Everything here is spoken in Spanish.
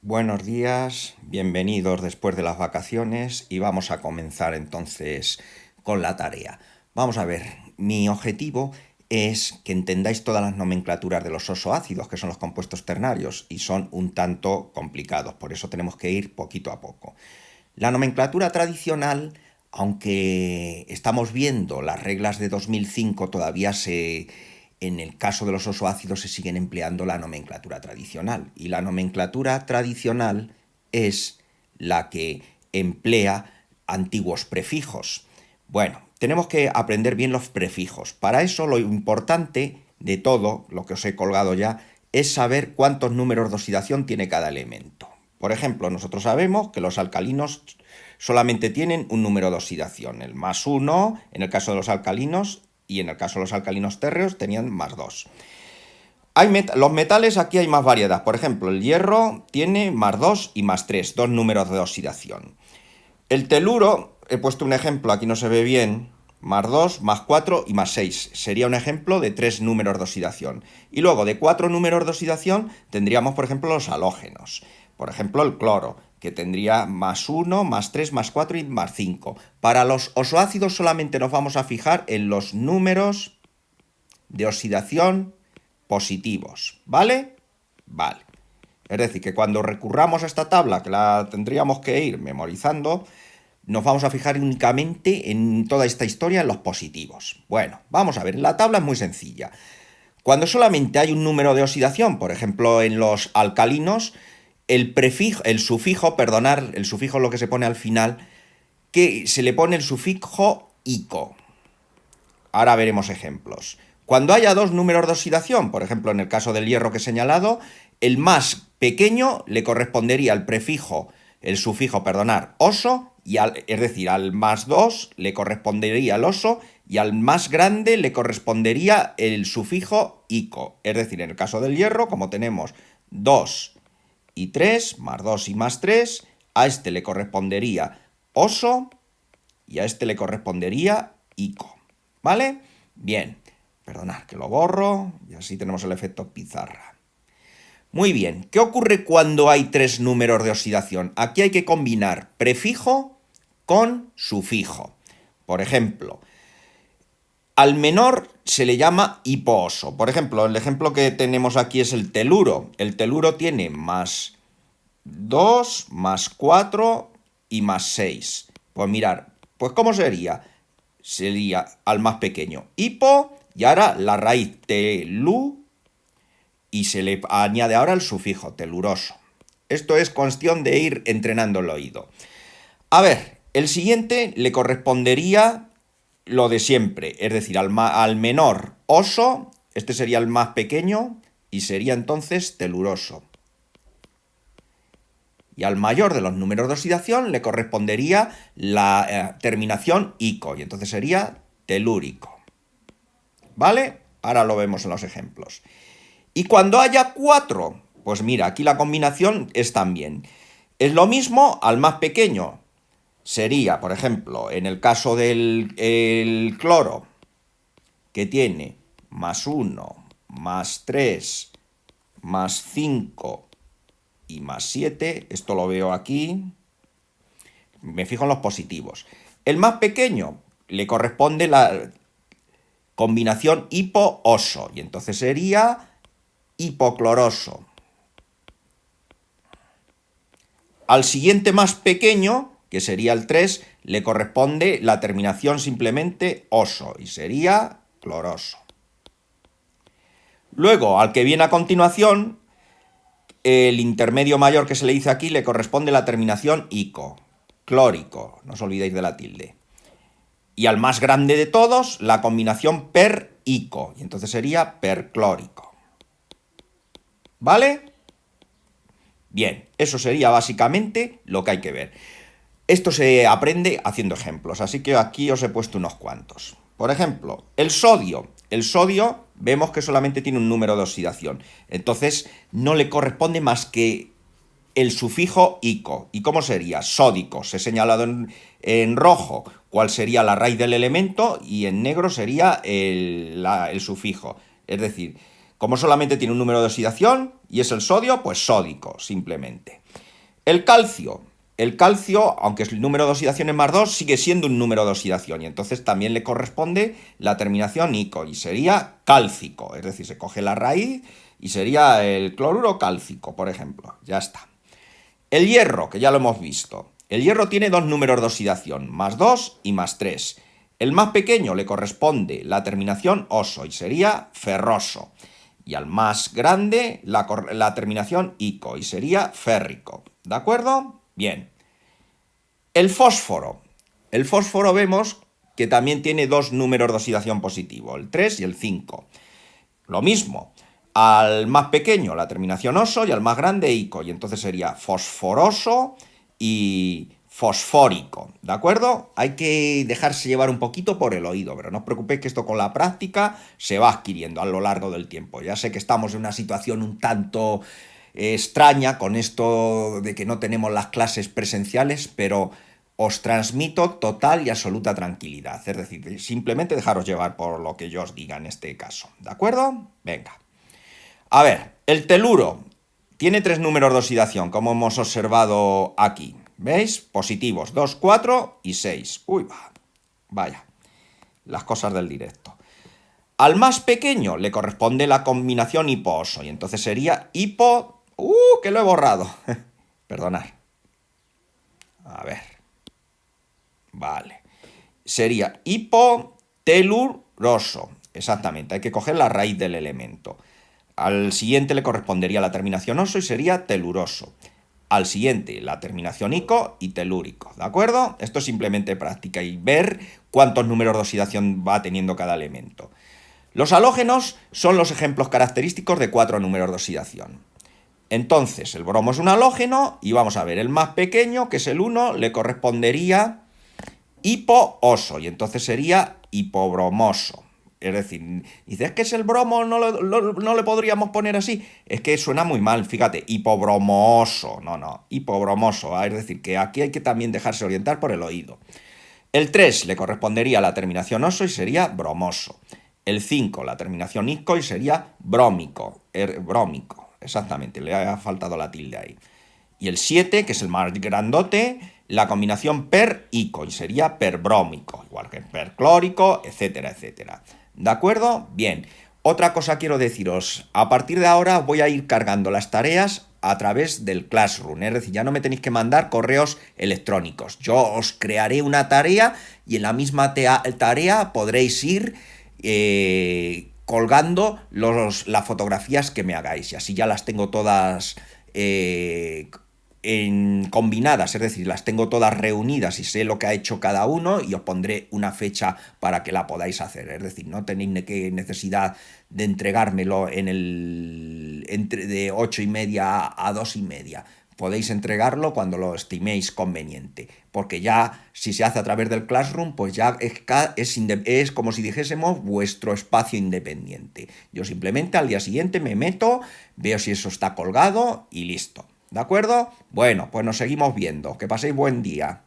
Buenos días, bienvenidos después de las vacaciones y vamos a comenzar entonces con la tarea. Vamos a ver, mi objetivo es que entendáis todas las nomenclaturas de los ozoácidos, que son los compuestos ternarios, y son un tanto complicados, por eso tenemos que ir poquito a poco. La nomenclatura tradicional, aunque estamos viendo las reglas de 2005, en el caso de los ozoácidos se siguen empleando la nomenclatura tradicional. Y la nomenclatura tradicional es la que emplea antiguos prefijos. Bueno, tenemos que aprender bien los prefijos. Para eso lo importante de todo, lo que os he colgado ya, es saber cuántos números de oxidación tiene cada elemento. Por ejemplo, nosotros sabemos que los alcalinos solamente tienen un número de oxidación, el +1 en el caso de los alcalinos, y en el caso de los alcalinos térreos tenían +2. Los metales, aquí hay más variedad. Por ejemplo, el hierro tiene +2 y +3, dos números de oxidación. El teluro, he puesto un ejemplo, aquí no se ve bien, +2, +4 y +6. Sería un ejemplo de 3 números de oxidación. Y luego de 4 números de oxidación tendríamos, por ejemplo, los halógenos. Por ejemplo, el cloro, que tendría +1, +3, +4 y +5. Para los ozoácidos solamente nos vamos a fijar en los números de oxidación positivos, ¿vale? Vale. Es decir, que cuando recurramos a esta tabla, que la tendríamos que ir memorizando, nos vamos a fijar únicamente en toda esta historia en los positivos. Bueno, vamos a ver, la tabla es muy sencilla. Cuando solamente hay un número de oxidación, por ejemplo en los alcalinos, el sufijo es lo que se pone al final, que se le pone el sufijo ico. Ahora veremos ejemplos. Cuando haya dos números de oxidación, por ejemplo en el caso del hierro que he señalado, el más pequeño le correspondería el sufijo, oso, es decir, al +2 le correspondería el oso y al más grande le correspondería el sufijo ico. Es decir, en el caso del hierro, como tenemos 2 y 3, +2 y +3, a este le correspondería oso y a este le correspondería ico. ¿Vale? Bien, perdonad que lo borro y así tenemos el efecto pizarra. Muy bien, ¿qué ocurre cuando hay tres números de oxidación? Aquí hay que combinar prefijo con sufijo. Por ejemplo, al menor se le llama hipooso. Por ejemplo, el ejemplo que tenemos aquí es el teluro. El teluro tiene +2, +4 y +6. Pues mirar, pues ¿cómo sería? Sería al más pequeño hipo y ahora la raíz telu y se le añade ahora el sufijo teluroso. Esto es cuestión de ir entrenando el oído. A ver, el siguiente le correspondería lo de siempre, es decir, al menor oso, este sería el más pequeño y sería entonces teluroso. Y al mayor de los números de oxidación le correspondería la terminación ico, y entonces sería telúrico. ¿Vale? Ahora lo vemos en los ejemplos. Y cuando haya 4, pues mira, aquí la combinación es también. Es lo mismo al más pequeño. Sería, por ejemplo, en el caso del cloro, que tiene +1, +3, +5 y +7, esto lo veo aquí, me fijo en los positivos. El más pequeño le corresponde la combinación hipo-oso, y entonces sería hipocloroso. Al siguiente más pequeño, que sería el 3, le corresponde la terminación simplemente oso, y sería cloroso. Luego, al que viene a continuación, el intermedio mayor que se le dice aquí le corresponde la terminación ico, clórico, no os olvidéis de la tilde. Y al más grande de todos, la combinación per-ico, y entonces sería perclórico. ¿Vale? Bien, eso sería básicamente lo que hay que ver. Esto se aprende haciendo ejemplos, así que aquí os he puesto unos cuantos. Por ejemplo, el sodio. El sodio vemos que solamente tiene un número de oxidación, entonces no le corresponde más que el sufijo ico. ¿Y cómo sería? Sódico. Se ha señalado en rojo cuál sería la raíz del elemento y en negro sería el sufijo. Es decir, como solamente tiene un número de oxidación Y es el sodio, pues sódico, simplemente. El calcio. El calcio, aunque el número de oxidación es más 2, sigue siendo un número de oxidación. Y entonces también le corresponde la terminación ico. Y sería cálcico. Es decir, se coge la raíz y sería el cloruro cálcico, por ejemplo. Ya está. El hierro, que ya lo hemos visto. El hierro tiene dos números de oxidación, más 2 y más 3. El más pequeño le corresponde la terminación oso y sería ferroso. Y al más grande la terminación ico y sería férrico. ¿De acuerdo? Bien. El fósforo. El fósforo vemos que también tiene dos números de oxidación positivo, el 3 y el 5. Lo mismo. Al más pequeño la terminación oso y al más grande ico. Y entonces sería fosforoso y fosfórico. ¿De acuerdo? Hay que dejarse llevar un poquito por el oído, pero no os preocupéis que esto con la práctica se va adquiriendo a lo largo del tiempo. Ya sé que estamos en una situación un tanto extraña con esto de que no tenemos las clases presenciales, pero os transmito total y absoluta tranquilidad. Es decir, simplemente dejaros llevar por lo que yo os diga en este caso. ¿De acuerdo? Venga. A ver, el teluro tiene tres números de oxidación, como hemos observado aquí. ¿Veis? Positivos, 2, 4 y 6. Uy, vaya, las cosas del directo. Al más pequeño le corresponde la combinación hipo-oso, y entonces sería hipo... que lo he borrado. Perdonad. A ver. Vale. Sería hipoteluroso. Exactamente, hay que coger la raíz del elemento. Al siguiente le correspondería la terminación oso y sería teluroso. Al siguiente la terminación ico y telúrico. ¿De acuerdo? Esto es simplemente práctica y ver cuántos números de oxidación va teniendo cada elemento. Los halógenos son los ejemplos característicos de 4 números de oxidación. Entonces, el bromo es un halógeno y vamos a ver, el más pequeño, que es el 1, le correspondería hipo-oso y entonces sería hipobromoso. Es decir, dices que es el bromo, no le podríamos poner así. Es que suena muy mal, fíjate, hipobromoso. No, hipobromoso. Es decir, que aquí hay que también dejarse orientar por el oído. El 3 le correspondería a la terminación oso y sería bromoso. El 5, la terminación isco y sería brómico. Brómico, exactamente, le ha faltado la tilde ahí. Y el 7, que es el más grandote, la combinación per-ico y sería perbrómico, igual que perclórico, etcétera, etcétera. ¿De acuerdo? Bien. Otra cosa quiero deciros. A partir de ahora voy a ir cargando las tareas a través del Classroom. Es decir, ya no me tenéis que mandar correos electrónicos. Yo os crearé una tarea y en la misma tarea podréis ir colgando las fotografías que me hagáis. Y así ya las tengo todas combinadas, es decir, las tengo todas reunidas y sé lo que ha hecho cada uno y os pondré una fecha para que la podáis hacer. Es decir, no tenéis necesidad de entregármelo de 8:30 a 2:30. Podéis entregarlo cuando lo estiméis conveniente, porque ya si se hace a través del Classroom, pues ya es como si dijésemos vuestro espacio independiente. Yo simplemente al día siguiente me meto, veo si eso está colgado y listo. ¿De acuerdo? Bueno, pues nos seguimos viendo. Que paséis buen día.